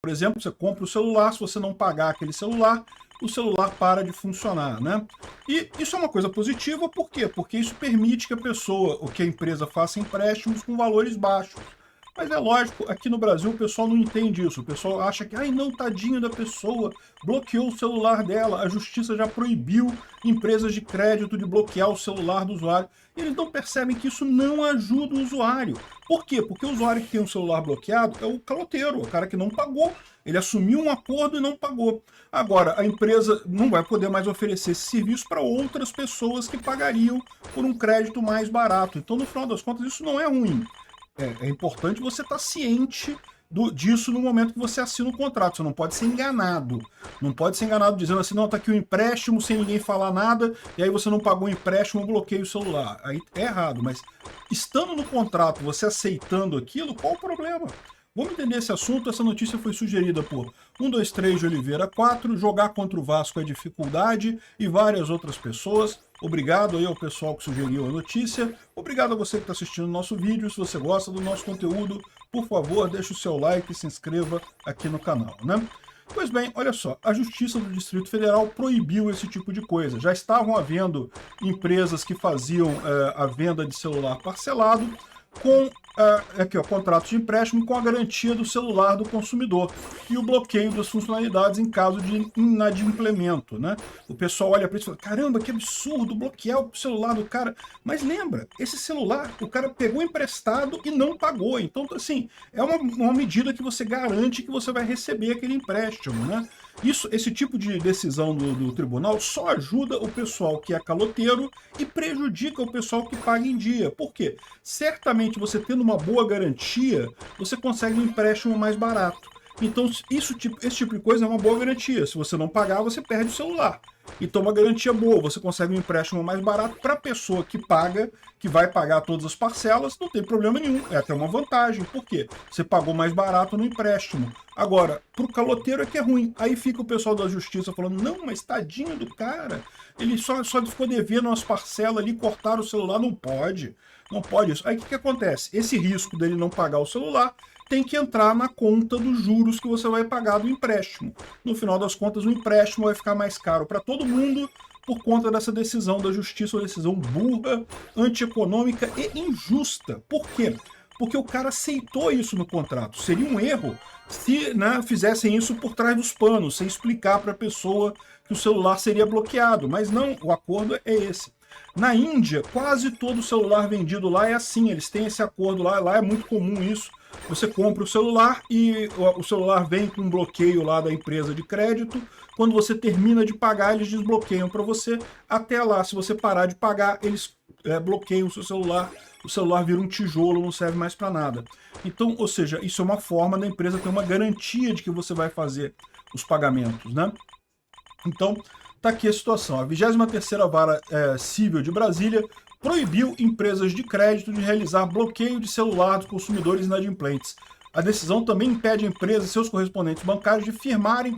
Por exemplo, você compra o celular, se você não pagar aquele celular, o celular para de funcionar, né? E isso é uma coisa positiva, por quê? Porque isso permite que a pessoa, ou que a empresa faça empréstimos com valores baixos. Mas é lógico, aqui no Brasil o pessoal não entende isso. O pessoal acha que, ai não, tadinho da pessoa, bloqueou o celular dela, a justiça já proibiu empresas de crédito de bloquear o celular do usuário. E eles não percebem que isso não ajuda o usuário. Por quê? Porque o usuário que tem o celular bloqueado é o caloteiro, o cara que não pagou. Ele assumiu um acordo e não pagou. Agora, a empresa não vai poder mais oferecer esse serviço para outras pessoas que pagariam por um crédito mais barato. Então, no final das contas, isso não é ruim. É importante você estar ciente disso no momento que você assina o contrato. Você não pode ser enganado. Não pode ser enganado dizendo assim, não, tá aqui o empréstimo sem ninguém falar nada, e aí você não pagou o empréstimo, bloqueia o celular. Aí é errado, mas estando no contrato, você aceitando aquilo, qual o problema? Vamos entender esse assunto. Essa notícia foi sugerida por 123 de Oliveira 4, jogar contra o Vasco é dificuldade, e várias outras pessoas. Obrigado aí ao pessoal que sugeriu a notícia. Obrigado a você que está assistindo o nosso vídeo. Se você gosta do nosso conteúdo, por favor, deixe o seu like e se inscreva aqui no canal, né? Pois bem, olha só, a Justiça do Distrito Federal proibiu esse tipo de coisa. Já estavam havendo empresas que faziam a venda de celular parcelado com aqui, ó, contratos de empréstimo com a garantia do celular do consumidor e o bloqueio das funcionalidades em caso de inadimplemento, né? O pessoal olha para isso e fala, caramba, que absurdo bloquear o celular do cara. Mas lembra, esse celular o cara pegou emprestado e não pagou. Então, assim, é uma medida que você garante que você vai receber aquele empréstimo, né? Esse tipo de decisão do tribunal só ajuda o pessoal que é caloteiro e prejudica o pessoal que paga em dia. Por quê? Certamente você tendo uma boa garantia, você consegue um empréstimo mais barato. Então esse tipo de coisa é uma boa garantia. Se você não pagar, você perde o celular. Então uma garantia boa, você consegue um empréstimo mais barato para a pessoa que paga, que vai pagar todas as parcelas, não tem problema nenhum, é até uma vantagem. Por quê? Você pagou mais barato no empréstimo. Agora, para o caloteiro é que é ruim. Aí fica o pessoal da justiça falando, não, mas tadinho do cara, ele só ficou devendo umas parcelas ali, cortaram o celular, não pode. Não pode isso. Aí o que acontece? Esse risco dele não pagar o celular tem que entrar na conta dos juros que você vai pagar do empréstimo. No final das contas, o empréstimo vai ficar mais caro para todo mundo por conta dessa decisão da justiça, uma decisão burra, antieconômica e injusta. Por quê? Porque o cara aceitou isso no contrato. Seria um erro se, né, fizessem isso por trás dos panos, sem explicar para a pessoa que o celular seria bloqueado. Mas não, o acordo é esse. Na Índia, quase todo celular vendido lá é assim, eles têm esse acordo lá é muito comum isso. Você compra o celular e o celular vem com um bloqueio lá da empresa de crédito. Quando você termina de pagar, eles desbloqueiam para você. Até lá, se você parar de pagar, eles bloqueiam o seu celular. O celular vira um tijolo, não serve mais para nada. Então, ou seja, isso é uma forma da empresa ter uma garantia de que você vai fazer os pagamentos, né? Então, tá aqui a situação. A 23ª Vara Civil de Brasília proibiu empresas de crédito de realizar bloqueio de celular dos consumidores inadimplentes. A decisão também impede a empresa e seus correspondentes bancários de firmarem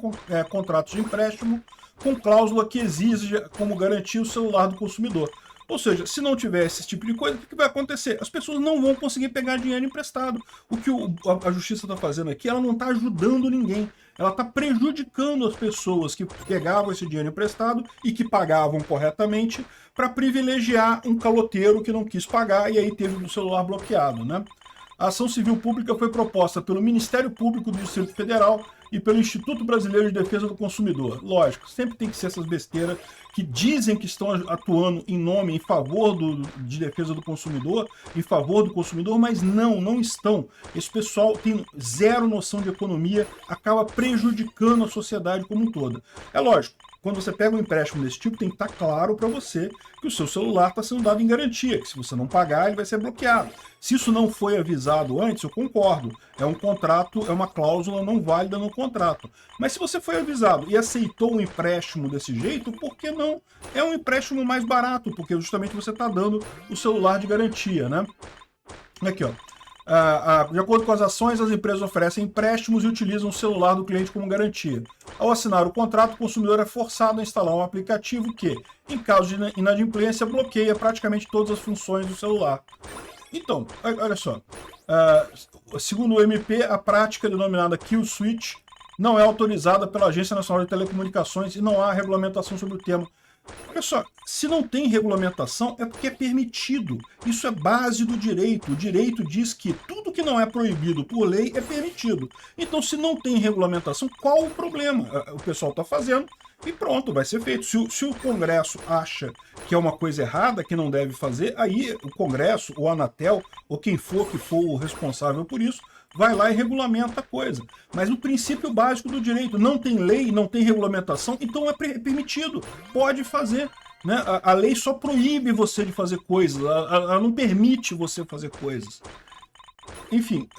contratos de empréstimo com cláusula que exige como garantia o celular do consumidor. Ou seja, se não tiver esse tipo de coisa, o que vai acontecer? As pessoas não vão conseguir pegar dinheiro emprestado. O que a justiça está fazendo aqui, ela não está ajudando ninguém. Ela está prejudicando as pessoas que pegavam esse dinheiro emprestado e que pagavam corretamente para privilegiar um caloteiro que não quis pagar e aí teve o celular bloqueado, né? A ação civil pública foi proposta pelo Ministério Público do Distrito Federal e pelo Instituto Brasileiro de Defesa do Consumidor. Lógico, sempre tem que ser essas besteiras que dizem que estão atuando em favor de defesa do consumidor, em favor do consumidor, mas não estão. Esse pessoal tem zero noção de economia, acaba prejudicando a sociedade como um todo. É lógico, quando você pega um empréstimo desse tipo, tem que estar claro para você que o seu celular está sendo dado em garantia, que se você não pagar, ele vai ser bloqueado. Se isso não foi avisado antes, eu concordo. É um contrato, é uma cláusula não válida no contrato. Mas se você foi avisado e aceitou um empréstimo desse jeito, por que não? É um empréstimo mais barato, porque justamente você está dando o celular de garantia, né? Aqui, ó. De acordo com as ações, as empresas oferecem empréstimos e utilizam o celular do cliente como garantia. Ao assinar o contrato, o consumidor é forçado a instalar um aplicativo que, em caso de inadimplência, bloqueia praticamente todas as funções do celular. Então, olha só, segundo o MP, a prática denominada Kill Switch não é autorizada pela Agência Nacional de Telecomunicações e não há regulamentação sobre o tema. Olha só, se não tem regulamentação é porque é permitido. Isso é base do direito. O direito diz que tudo que não é proibido por lei é permitido. Então, se não tem regulamentação, qual o problema? O pessoal está fazendo e pronto, vai ser feito. Se o Congresso acha que é uma coisa errada, que não deve fazer, aí o Congresso, o Anatel, ou quem for que for o responsável por isso, vai lá e regulamenta a coisa. Mas o princípio básico do direito, não tem lei, não tem regulamentação, então é permitido, pode fazer. Né? A lei só proíbe você de fazer coisas, ela não permite você fazer coisas. Enfim,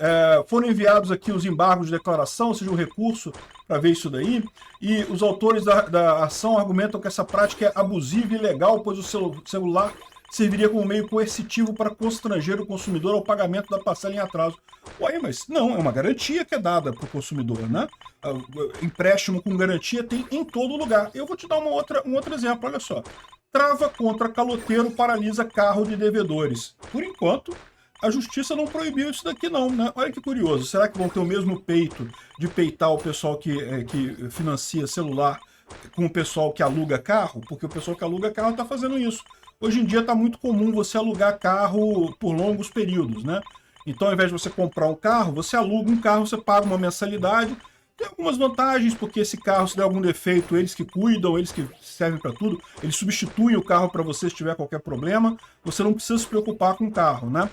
foram enviados aqui os embargos de declaração, ou seja, o recurso para ver isso daí, e os autores da ação argumentam que essa prática é abusiva e ilegal, pois o celular serviria como meio coercitivo para constranger o consumidor ao pagamento da parcela em atraso. Ué, mas não, é uma garantia que é dada para o consumidor, né? Empréstimo com garantia tem em todo lugar. Eu vou te dar um outro exemplo, olha só. Trava contra caloteiro paralisa carro de devedores. Por enquanto, a justiça não proibiu isso daqui não, né? Olha que curioso, será que vão ter o mesmo peito de peitar o pessoal que financia celular com o pessoal que aluga carro? Porque o pessoal que aluga carro está fazendo isso. Hoje em dia está muito comum você alugar carro por longos períodos, né? Então, ao invés de você comprar um carro, você aluga um carro, você paga uma mensalidade. Tem algumas vantagens, porque esse carro, se der algum defeito, eles que cuidam, eles que servem para tudo, eles substituem o carro para você se tiver qualquer problema. Você não precisa se preocupar com o carro, né?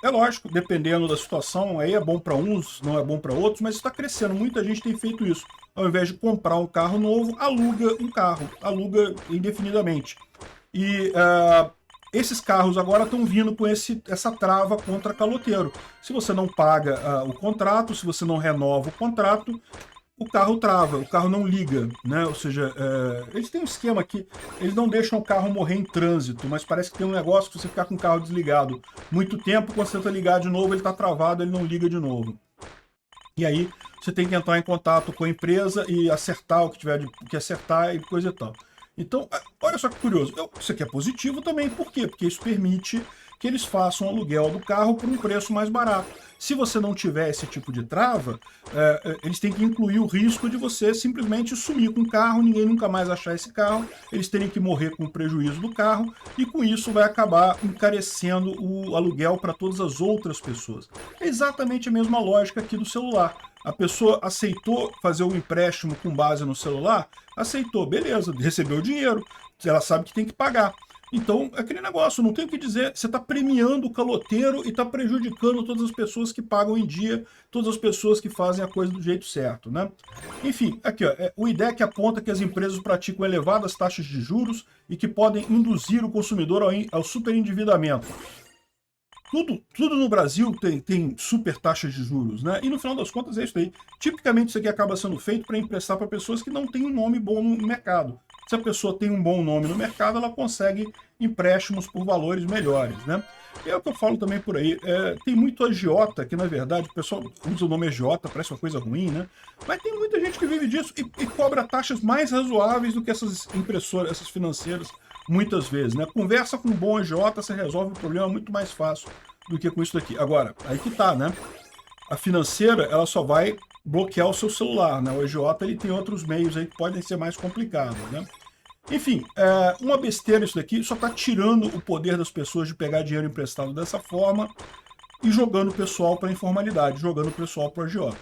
É lógico, dependendo da situação, aí é bom para uns, não é bom para outros, mas está crescendo. Muita gente tem feito isso. Ao invés de comprar um carro novo, aluga um carro, aluga indefinidamente. E esses carros agora estão vindo com essa trava contra caloteiro. Se você não paga o contrato, se você não renova o contrato, o carro trava, o carro não liga, né? Ou seja, eles têm um esquema aqui, eles não deixam o carro morrer em trânsito, mas parece que tem um negócio que você ficar com o carro desligado muito tempo, quando você tenta ligar de novo, ele está travado, ele não liga de novo. E aí você tem que entrar em contato com a empresa e acertar o que tiver que acertar e coisa e tal. Então, olha só que curioso, isso aqui é positivo também, por quê? Porque isso permite que eles façam o aluguel do carro por um preço mais barato. Se você não tiver esse tipo de trava, eles têm que incluir o risco de você simplesmente sumir com o carro, ninguém nunca mais achar esse carro, eles terem que morrer com o prejuízo do carro, e com isso vai acabar encarecendo o aluguel para todas as outras pessoas. É exatamente a mesma lógica aqui do celular. A pessoa aceitou fazer o empréstimo com base no celular, aceitou, beleza, recebeu o dinheiro, ela sabe que tem que pagar. Então, é aquele negócio, não tem o que dizer, você está premiando o caloteiro e está prejudicando todas as pessoas que pagam em dia, todas as pessoas que fazem a coisa do jeito certo, né? Enfim, aqui, ó, o IDEC aponta que as empresas praticam elevadas taxas de juros e que podem induzir o consumidor ao superendividamento. Tudo no Brasil tem super taxas de juros, né? E no final das contas é isso aí. Tipicamente isso aqui acaba sendo feito para emprestar para pessoas que não têm um nome bom no mercado. Se a pessoa tem um bom nome no mercado, ela consegue empréstimos por valores melhores, né? E é o que eu falo também por aí. Tem muito agiota, que na verdade o pessoal usa o nome agiota, parece uma coisa ruim, né? Mas tem muita gente que vive disso e cobra taxas mais razoáveis do que essas impressoras, essas financeiras, muitas vezes, né? Conversa com um bom agiota, você resolve o problema muito mais fácil do que com isso daqui. Agora, aí que tá, né? A financeira, ela só vai bloquear o seu celular, né? O agiota, ele tem outros meios aí que podem ser mais complicados, né? Enfim, uma besteira isso daqui, só está tirando o poder das pessoas de pegar dinheiro emprestado dessa forma e jogando o pessoal para a informalidade, jogando o pessoal para o agiota.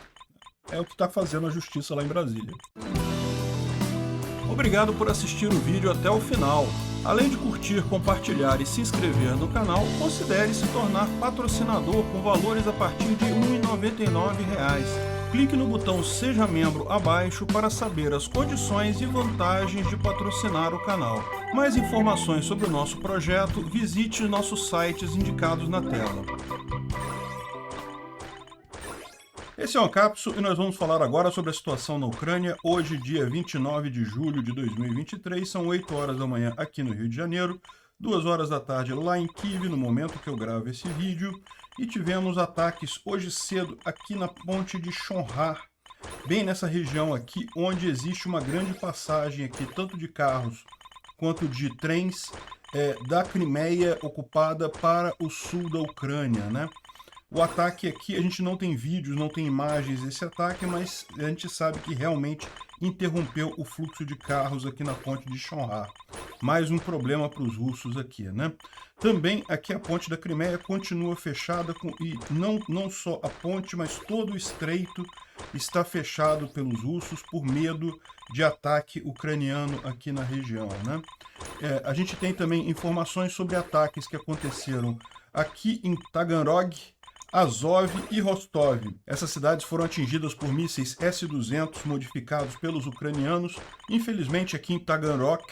É o que está fazendo a justiça lá em Brasília. Obrigado por assistir o vídeo até o final. Além de curtir, compartilhar e se inscrever no canal, considere se tornar patrocinador com valores a partir de R$ 1,99. Clique no botão Seja Membro abaixo para saber as condições e vantagens de patrocinar o canal. Mais informações sobre o nosso projeto, visite nossos sites indicados na tela. Esse é o Ancapso e nós vamos falar agora sobre a situação na Ucrânia. Hoje, dia 29 de julho de 2023, são 8 horas da manhã aqui no Rio de Janeiro, 2 horas da tarde lá em Kiev, no momento que eu gravo esse vídeo. E tivemos ataques hoje cedo aqui na ponte de Chonhar, bem nessa região aqui, onde existe uma grande passagem aqui, tanto de carros quanto de trens, da Crimeia ocupada para o sul da Ucrânia, né? O ataque aqui, a gente não tem vídeos, não tem imagens desse ataque, mas a gente sabe que realmente interrompeu o fluxo de carros aqui na ponte de Chonhar. Mais um problema para os russos aqui, né? Também aqui a ponte da Crimeia continua fechada e não só a ponte, mas todo o estreito está fechado pelos russos por medo de ataque ucraniano aqui na região, né? A gente tem também informações sobre ataques que aconteceram aqui em Taganrog, Azov e Rostov. Essas cidades foram atingidas por mísseis S-200 modificados pelos ucranianos. Infelizmente, aqui em Taganrog,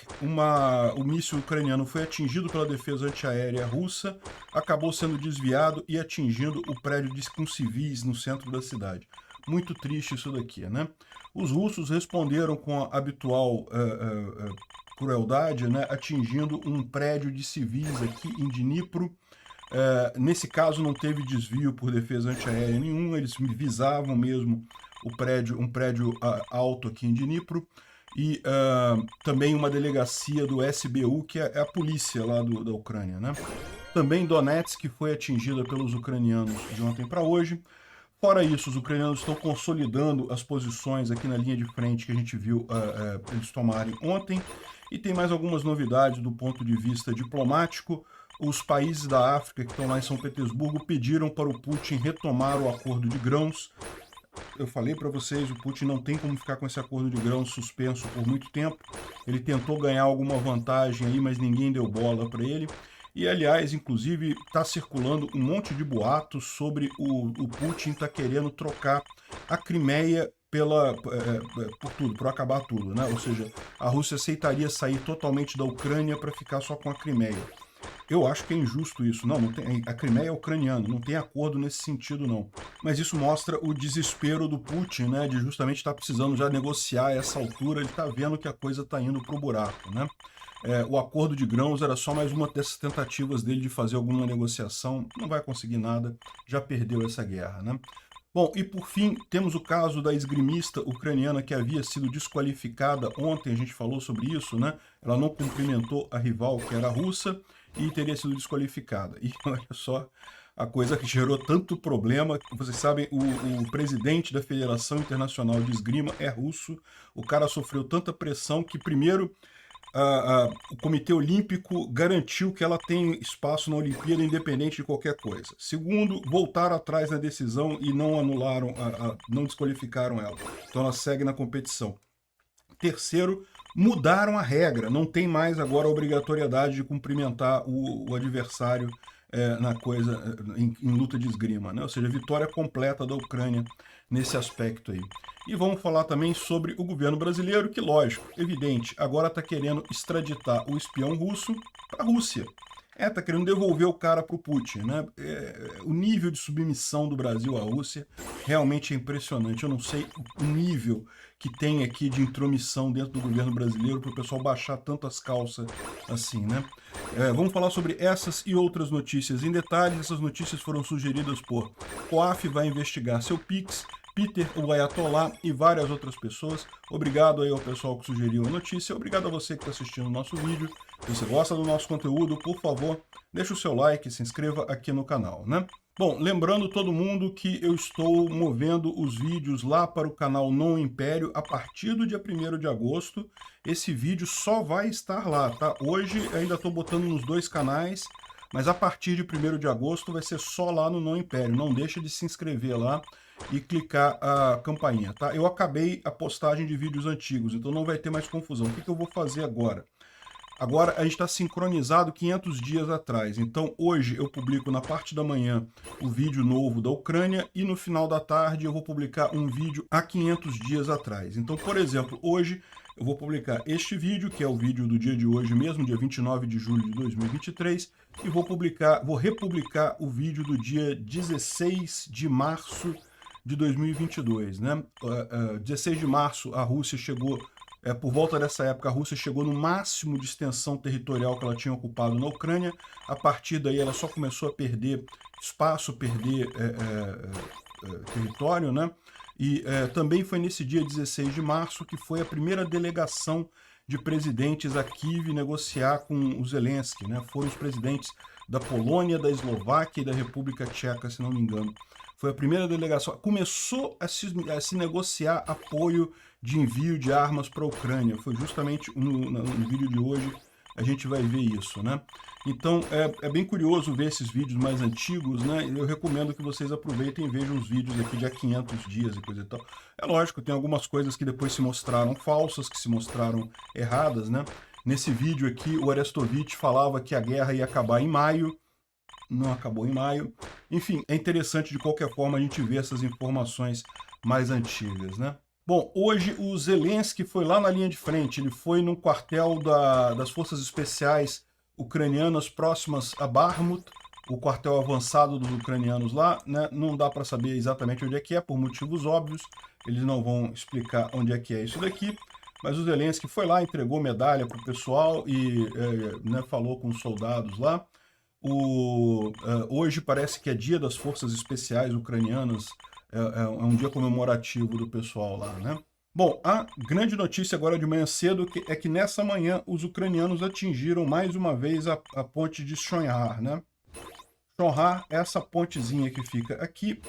o míssil ucraniano foi atingido pela defesa antiaérea russa, acabou sendo desviado e atingindo o prédio com civis no centro da cidade. Muito triste isso daqui, né? Os russos responderam com a habitual crueldade, né, atingindo um prédio de civis aqui em Dnipro. Nesse caso não teve desvio por defesa antiaérea nenhum, eles visavam mesmo um prédio alto aqui em Dnipro, e também uma delegacia do SBU, que é a polícia lá da Ucrânia, né? Também Donetsk foi atingida pelos ucranianos de ontem para hoje. Fora isso, os ucranianos estão consolidando as posições aqui na linha de frente que a gente viu eles tomarem ontem. E tem mais algumas novidades do ponto de vista diplomático. Os países da África que estão lá em São Petersburgo pediram para o Putin retomar o acordo de grãos. Eu falei para vocês, o Putin não tem como ficar com esse acordo de grãos suspenso por muito tempo. Ele tentou ganhar alguma vantagem aí, mas ninguém deu bola para ele. E, aliás, inclusive, está circulando um monte de boatos sobre o Putin tá querendo trocar a Crimeia por tudo, por acabar tudo, né? Ou seja, a Rússia aceitaria sair totalmente da Ucrânia para ficar só com a Crimeia. Eu acho que é injusto isso. Não tem, a Crimeia é ucraniana, não tem acordo nesse sentido, não. Mas isso mostra o desespero do Putin, né? De justamente estar precisando já negociar a essa altura, ele está vendo que a coisa está indo para o buraco, né? O acordo de grãos era só mais uma dessas tentativas dele de fazer alguma negociação. Não vai conseguir nada, já perdeu essa guerra, né? Bom, e por fim, temos o caso da esgrimista ucraniana que havia sido desqualificada ontem, a gente falou sobre isso, né? Ela não cumprimentou a rival, que era a russa, e teria sido desqualificada. E olha só a coisa que gerou tanto problema. Vocês sabem, o presidente da Federação Internacional de Esgrima é russo. O cara sofreu tanta pressão que, primeiro, o Comitê Olímpico garantiu que ela tem espaço na Olimpíada independente de qualquer coisa. Segundo, voltaram atrás na decisão e não anularam, não desqualificaram ela. Então ela segue na competição. Terceiro, mudaram a regra. Não tem mais agora a obrigatoriedade de cumprimentar o adversário em luta de esgrima, né? Ou seja, vitória completa da Ucrânia nesse aspecto aí. E vamos falar também sobre o governo brasileiro, que, lógico, evidente, agora está querendo extraditar o espião russo para a Rússia. Está querendo devolver o cara para o Putin, né? O nível de submissão do Brasil à Rússia realmente é impressionante. Eu não sei o nível que tem aqui de intromissão dentro do governo brasileiro para o pessoal baixar tantas calças assim, né? Vamos falar sobre essas e outras notícias em detalhes. Essas notícias foram sugeridas por Coaf vai investigar seu Pix, Peter, o Ayatollah e várias outras pessoas. Obrigado aí ao pessoal que sugeriu a notícia. Obrigado a você que está assistindo o nosso vídeo. Se você gosta do nosso conteúdo, por favor, deixa o seu like e se inscreva aqui no canal, né? Bom, lembrando todo mundo que eu estou movendo os vídeos lá para o canal Non Império a partir do dia 1º de agosto. Esse vídeo só vai estar lá, tá? Hoje ainda estou botando nos dois canais, mas a partir de 1º de agosto vai ser só lá no Non Império. Não deixa de se inscrever lá e clicar a campainha, tá? Eu acabei a postagem de vídeos antigos, então não vai ter mais confusão. O que eu vou fazer agora? Agora a gente está sincronizado 500 dias atrás, então hoje eu publico na parte da manhã o vídeo novo da Ucrânia e no final da tarde eu vou publicar um vídeo há 500 dias atrás. Então, por exemplo, hoje eu vou publicar este vídeo, que é o vídeo do dia de hoje mesmo, dia 29 de julho de 2023, e vou republicar o vídeo do dia 16 de março de 2022, né? 16 de março a Rússia chegou, por volta dessa época, a Rússia chegou no máximo de extensão territorial que ela tinha ocupado na Ucrânia. A partir daí ela só começou a perder espaço, perder território, né? E também foi nesse dia 16 de março que foi a primeira delegação de presidentes a Kiev negociar com o Zelensky, né? Foram os presidentes da Polônia, da Eslováquia e da República Tcheca, se não me engano. Foi a primeira delegação. Começou a se negociar apoio de envio de armas para a Ucrânia. Foi justamente no vídeo de hoje a gente vai ver isso, né? Então é bem curioso ver esses vídeos mais antigos, né? Eu recomendo que vocês aproveitem e vejam os vídeos aqui de há 500 dias e coisa e tal. É lógico, tem algumas coisas que depois se mostraram falsas, que se mostraram erradas, né? Nesse vídeo aqui, o Arestovich falava que a guerra ia acabar em maio, não acabou em maio. Enfim, é interessante de qualquer forma a gente ver essas informações mais antigas, né? Bom, hoje o Zelensky foi lá na linha de frente, ele foi no quartel das Forças Especiais ucranianas próximas a Bakhmut, o quartel avançado dos ucranianos lá, né? Não dá para saber exatamente onde é que é, por motivos óbvios, eles não vão explicar onde é que é isso daqui, mas o Zelensky foi lá, entregou medalha para o pessoal e né, falou com os soldados lá. Hoje parece que é dia das Forças Especiais Ucranianas, é um dia comemorativo do pessoal lá, né? Bom, a grande notícia agora de manhã cedo é que nessa manhã os ucranianos atingiram mais uma vez a ponte de Chonhar, né? Chonhar é essa pontezinha que fica aqui.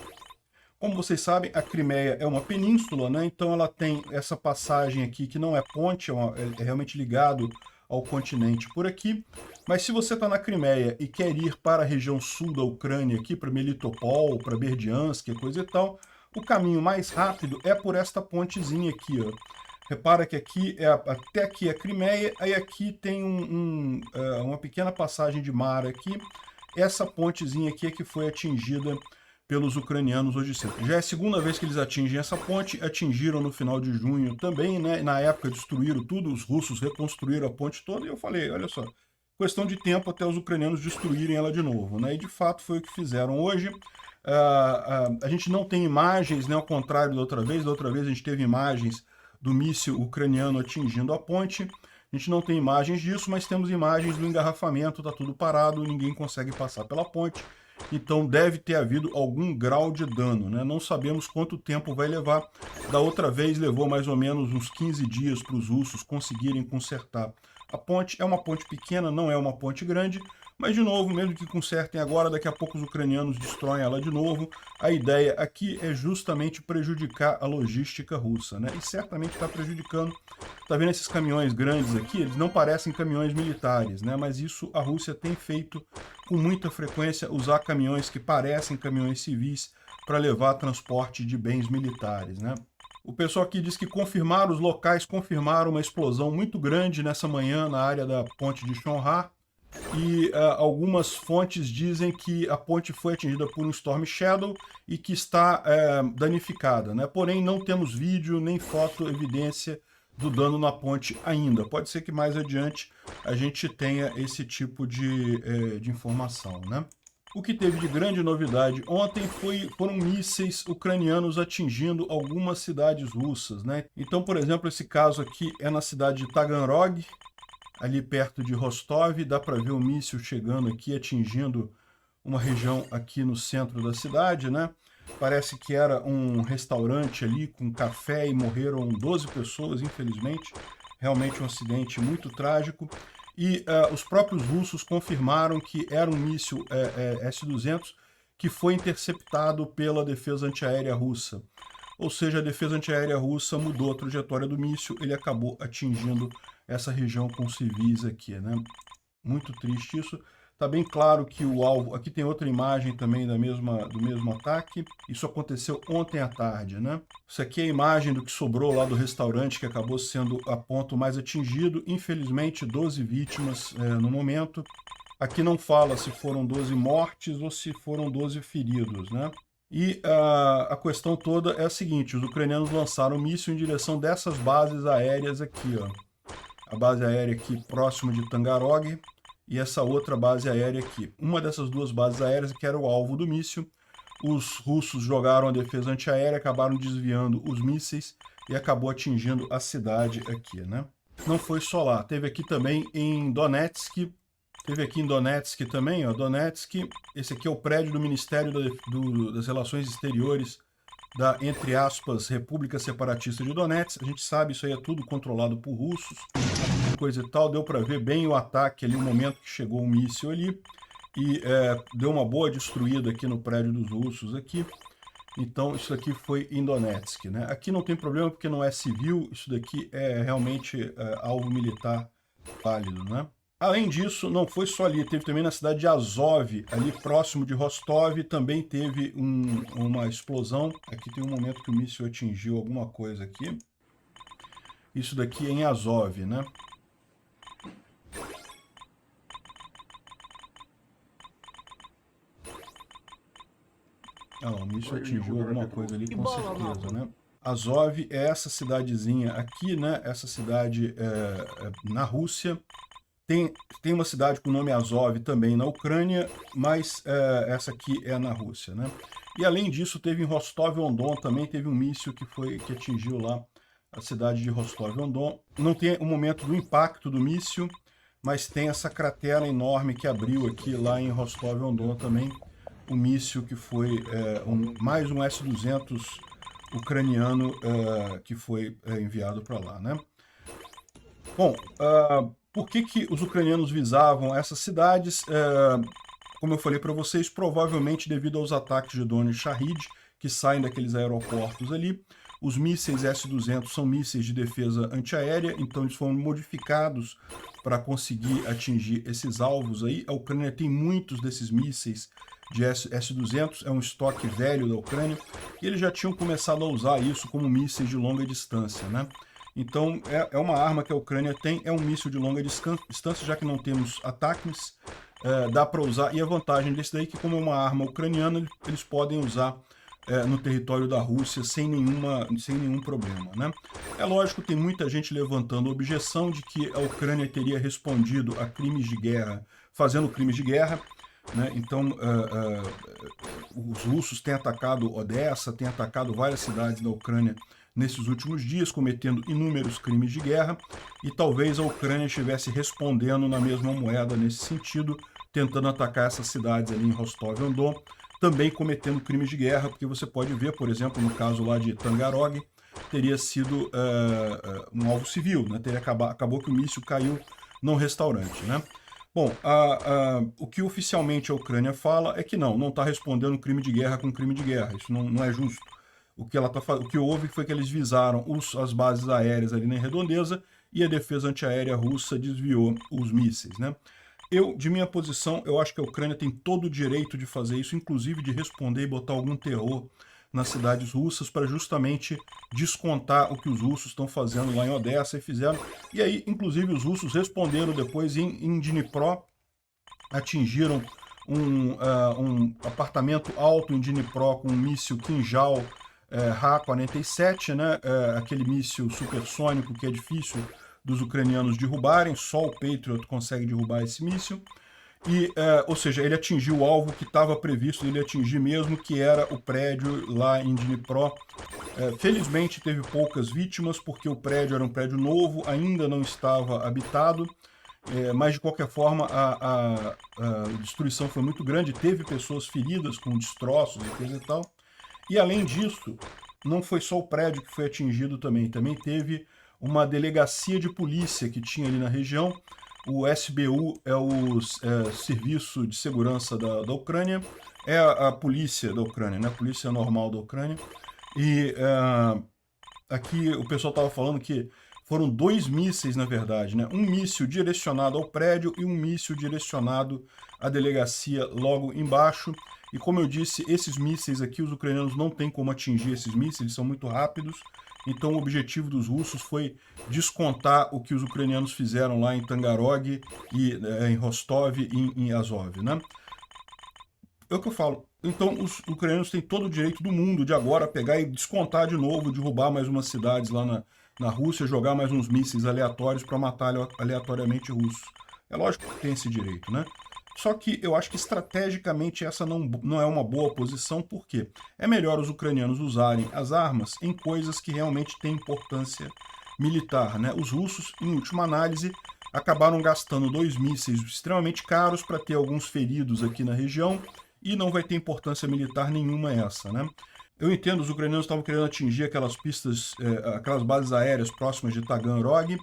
Como vocês sabem, a Crimeia é uma península, né? Então ela tem essa passagem aqui que não é ponte, é realmente ligado ao continente por aqui. Mas se você está na Crimeia e quer ir para a região sul da Ucrânia, aqui para Melitopol, para Berdiansk, coisa e tal, o caminho mais rápido é por esta pontezinha aqui, ó. Repara que aqui até aqui é a Crimeia, aí aqui tem uma pequena passagem de mar aqui. Essa pontezinha aqui é que foi atingida pelos ucranianos hoje cedo. Já é a segunda vez que eles atingem essa ponte, atingiram no final de junho também, né? Na época destruíram tudo, os russos reconstruíram a ponte toda, e eu falei, olha só, questão de tempo até os ucranianos destruírem ela de novo, né? E de fato foi o que fizeram hoje. A gente não tem imagens, né? Ao contrário da outra vez a gente teve imagens do míssil ucraniano atingindo a ponte. A gente não tem imagens disso, mas temos imagens do engarrafamento, tá tudo parado, ninguém consegue passar pela ponte. Então deve ter havido algum grau de dano, né? Não sabemos quanto tempo vai levar. Da outra vez levou mais ou menos uns 15 dias para os russos conseguirem consertar a ponte. É uma ponte pequena, não é uma ponte grande, mas de novo, mesmo que consertem agora, daqui a pouco os ucranianos destroem ela de novo. A ideia aqui é justamente prejudicar a logística russa, né? E certamente está prejudicando. Tá vendo esses caminhões grandes aqui? Eles não parecem caminhões militares, né? Mas isso a Rússia tem feito com muita frequência, usar caminhões que parecem caminhões civis para levar transporte de bens militares, né? O pessoal aqui diz que os locais confirmaram uma explosão muito grande nessa manhã na área da ponte de Chonhar, e algumas fontes dizem que a ponte foi atingida por um Storm Shadow e que está danificada, né? Porém, não temos vídeo nem foto, evidência do dano na ponte ainda. Pode ser que mais adiante a gente tenha esse tipo de informação, né? O que teve de grande novidade ontem foram mísseis ucranianos atingindo algumas cidades russas, né? Então, por exemplo, esse caso aqui é na cidade de Taganrog, ali perto de Rostov. Dá para ver o míssil chegando aqui, atingindo uma região aqui no centro da cidade, né? Parece que era um restaurante ali com café e morreram 12 pessoas, infelizmente. Realmente um acidente muito trágico. E os próprios russos confirmaram que era um míssil S-200 que foi interceptado pela defesa antiaérea russa. Ou seja, a defesa antiaérea russa mudou a trajetória do míssil, ele acabou atingindo essa região com civis aqui, né? Muito triste isso. Tá bem claro que o alvo... Aqui tem outra imagem também do mesmo ataque. Isso aconteceu ontem à tarde, né? Isso aqui é a imagem do que sobrou lá do restaurante, que acabou sendo a ponto mais atingido. Infelizmente, 12 vítimas no momento. Aqui não fala se foram 12 mortes ou se foram 12 feridos, né? E a questão toda é a seguinte, os ucranianos lançaram míssil em direção dessas bases aéreas aqui, ó. A base aérea aqui próximo de Taganrog e essa outra base aérea aqui. Uma dessas duas bases aéreas que era o alvo do míssil. Os russos jogaram a defesa antiaérea, acabaram desviando os mísseis e acabou atingindo a cidade aqui, né? Não foi só lá, teve aqui também em Donetsk. Teve aqui em Donetsk também, ó, Donetsk. Esse aqui é o prédio do Ministério das Relações Exteriores da, entre aspas, República Separatista de Donetsk. A gente sabe, isso aí é tudo controlado por russos, coisa e tal. Deu para ver bem o ataque ali, o momento que chegou o míssil ali. e deu uma boa destruída aqui no prédio dos russos aqui. Então, isso daqui foi em Donetsk, né? Aqui não tem problema porque não é civil, isso daqui é realmente alvo militar válido, né? Além disso, não foi só ali, teve também na cidade de Azov, ali próximo de Rostov, também teve uma explosão. Aqui tem um momento que o míssil atingiu alguma coisa aqui. Isso daqui é em Azov, né? Ah, o míssil atingiu alguma coisa ali com certeza, né? Azov é essa cidadezinha aqui, né? Essa cidade na Rússia. Tem uma cidade com o nome Azov também na Ucrânia, mas essa aqui é na Rússia, né? E além disso, teve em Rostov-on-Don também, teve um míssil que atingiu lá a cidade de Rostov-on-Don. Não tem o momento do impacto do míssil, mas tem essa cratera enorme que abriu aqui lá em Rostov-on-Don também, o míssil que foi mais um S-200 ucraniano que foi enviado para lá, né? Bom, por que os ucranianos visavam essas cidades? Como eu falei para vocês, provavelmente devido aos ataques de drone Shahid, que saem daqueles aeroportos ali. Os mísseis S-200 são mísseis de defesa antiaérea, então eles foram modificados para conseguir atingir esses alvos aí. A Ucrânia tem muitos desses mísseis de S-200, é um estoque velho da Ucrânia, e eles já tinham começado a usar isso como mísseis de longa distância, né? Então, é uma arma que a Ucrânia tem, é um míssil de longa distância, já que não temos ataques, dá para usar. E a vantagem desse daí é que, como é uma arma ucraniana, eles podem usar no território da Rússia sem nenhum problema, né? É lógico, tem muita gente levantando a objeção de que a Ucrânia teria respondido a crimes de guerra, fazendo crimes de guerra, né? Então, os russos têm atacado Odessa, têm atacado várias cidades da Ucrânia nesses últimos dias, cometendo inúmeros crimes de guerra, e talvez a Ucrânia estivesse respondendo na mesma moeda nesse sentido, tentando atacar essas cidades ali em Rostov-on-Don, também cometendo crimes de guerra, porque você pode ver, por exemplo, no caso lá de Tangarog, teria sido um alvo civil, né? Acabou que o míssil caiu num restaurante, né? Bom, o que oficialmente a Ucrânia fala é que não está respondendo crime de guerra com crime de guerra, isso não é justo. O que houve foi que eles visaram as bases aéreas ali na redondeza e a defesa antiaérea russa desviou os mísseis, né? De minha posição, eu acho que a Ucrânia tem todo o direito de fazer isso, inclusive de responder e botar algum terror nas cidades russas para justamente descontar o que os russos estão fazendo lá em Odessa e fizeram. E aí, inclusive, os russos responderam depois em Dnipro, atingiram um apartamento alto em Dnipro com um míssil Kinjal Ra-47, né? Aquele míssil supersônico que é difícil dos ucranianos derrubarem, só o Patriot consegue derrubar esse míssil. Ou seja, ele atingiu o alvo que estava previsto ele atingir mesmo, que era o prédio lá em Dnipro. Felizmente teve poucas vítimas, porque o prédio era um prédio novo, ainda não estava habitado, mas de qualquer forma a destruição foi muito grande, teve pessoas feridas com destroços e coisa e tal. E além disso, não foi só o prédio que foi atingido também teve uma delegacia de polícia que tinha ali na região. O SBU é o Serviço de Segurança da Ucrânia, é a polícia da Ucrânia, né? A polícia normal da Ucrânia. E aqui o pessoal estava falando que foram 2 mísseis, na verdade, né? Um míssil direcionado ao prédio e um míssil direcionado à delegacia logo embaixo. E como eu disse, esses mísseis aqui, os ucranianos não têm como atingir esses mísseis, eles são muito rápidos. Então o objetivo dos russos foi descontar o que os ucranianos fizeram lá em Tangarog, e em Rostov e em Azov, né? É o que eu falo. Então os ucranianos têm todo o direito do mundo de agora pegar e descontar de novo, derrubar mais umas cidades lá na Rússia, jogar mais uns mísseis aleatórios para matar aleatoriamente russos. É lógico que tem esse direito, né? Só que eu acho que estrategicamente essa não é uma boa posição, porque é melhor os ucranianos usarem as armas em coisas que realmente têm importância militar, né? Os russos, em última análise, acabaram gastando 2 mísseis extremamente caros para ter alguns feridos aqui na região, e não vai ter importância militar nenhuma essa, né? Eu entendo, os ucranianos estavam querendo atingir aquelas pistas, aquelas bases aéreas próximas de Taganrog,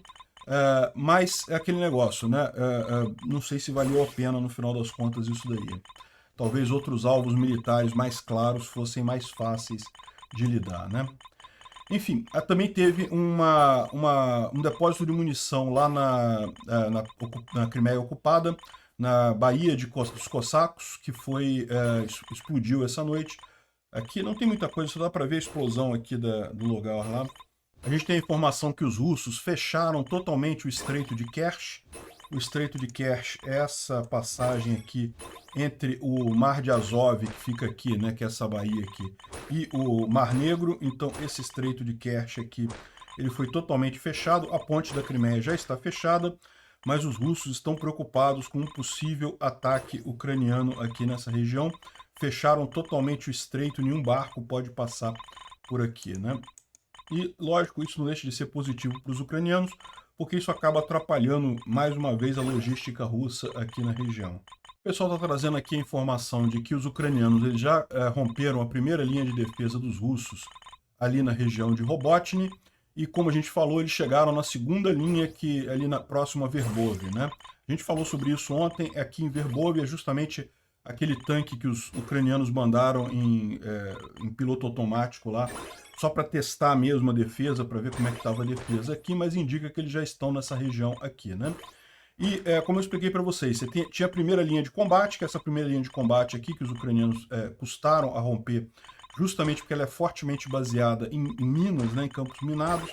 Mas é aquele negócio, né? Não sei se valeu a pena no final das contas isso daí. Talvez outros alvos militares mais claros fossem mais fáceis de lidar, né? Enfim, também teve um depósito de munição lá na Crimeia ocupada, na Baía dos Cossacos, que explodiu essa noite. Aqui não tem muita coisa, só dá para ver a explosão aqui do lugar lá. A gente tem a informação que os russos fecharam totalmente o Estreito de Kerch. O Estreito de Kerch é essa passagem aqui entre o Mar de Azov, que fica aqui, né, que é essa baía aqui, e o Mar Negro. Então, esse Estreito de Kerch aqui, ele foi totalmente fechado. A ponte da Crimeia já está fechada, mas os russos estão preocupados com um possível ataque ucraniano aqui nessa região. Fecharam totalmente o estreito, nenhum barco pode passar por aqui, né? E, lógico, isso não deixa de ser positivo para os ucranianos, porque isso acaba atrapalhando, mais uma vez, a logística russa aqui na região. O pessoal está trazendo aqui a informação de que os ucranianos eles já romperam a primeira linha de defesa dos russos ali na região de Robotny, e como a gente falou, eles chegaram na segunda linha ali na próxima Verbove, né? A gente falou sobre isso ontem, aqui em Verbove é justamente aquele tanque que os ucranianos mandaram em piloto automático lá, só para testar mesmo a defesa, para ver como é que estava a defesa aqui, mas indica que eles já estão nessa região aqui, né? E, como eu expliquei para vocês, tinha a primeira linha de combate, que é essa primeira linha de combate aqui, que os ucranianos custaram a romper, justamente porque ela é fortemente baseada em minas, né, em campos minados.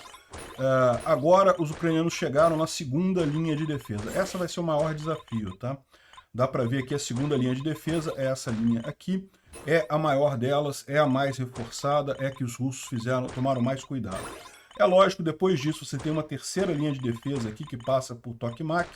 Agora, os ucranianos chegaram na segunda linha de defesa. Essa vai ser o maior desafio, tá? Dá para ver que a segunda linha de defesa é essa linha aqui, é a maior delas, é a mais reforçada, é que os russos tomaram mais cuidado. É lógico, depois disso você tem uma terceira linha de defesa aqui que passa por Tokmak,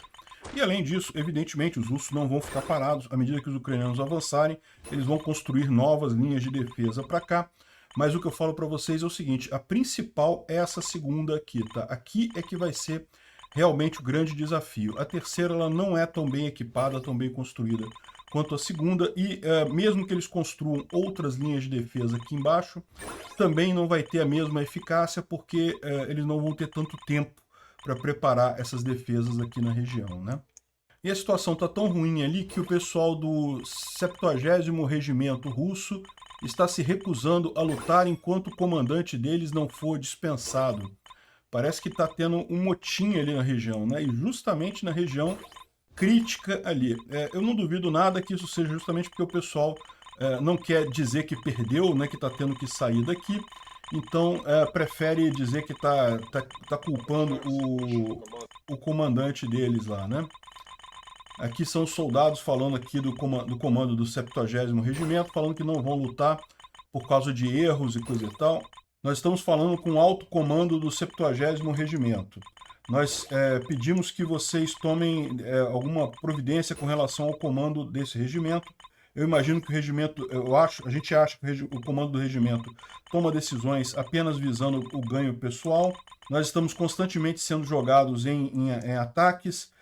e além disso, evidentemente, os russos não vão ficar parados. À medida que os ucranianos avançarem, eles vão construir novas linhas de defesa para cá. Mas o que eu falo para vocês é o seguinte, a principal é essa segunda aqui, tá? Aqui é que vai ser realmente o grande desafio. A terceira ela não é tão bem equipada, tão bem construída quanto a segunda, e mesmo que eles construam outras linhas de defesa aqui embaixo, também não vai ter a mesma eficácia, porque eles não vão ter tanto tempo para preparar essas defesas aqui na região, né? E a situação está tão ruim ali que o pessoal do 70º Regimento Russo está se recusando a lutar enquanto o comandante deles não for dispensado. Parece que está tendo um motim ali na região, né? E justamente na região crítica ali. Eu não duvido nada que isso seja justamente porque o pessoal não quer dizer que perdeu, né? Que está tendo que sair daqui. Então, prefere dizer que tá culpando o comandante deles lá, né? Aqui são os soldados falando aqui do comando do 70º Regimento, falando que não vão lutar por causa de erros e coisa e tal. Nós estamos falando com o alto comando do 70º Regimento. Nós pedimos que vocês tomem alguma providência com relação ao comando desse regimento. Eu imagino que o regimento, a gente acha que o comando do regimento toma decisões apenas visando o ganho pessoal. Nós estamos constantemente sendo jogados em ataques.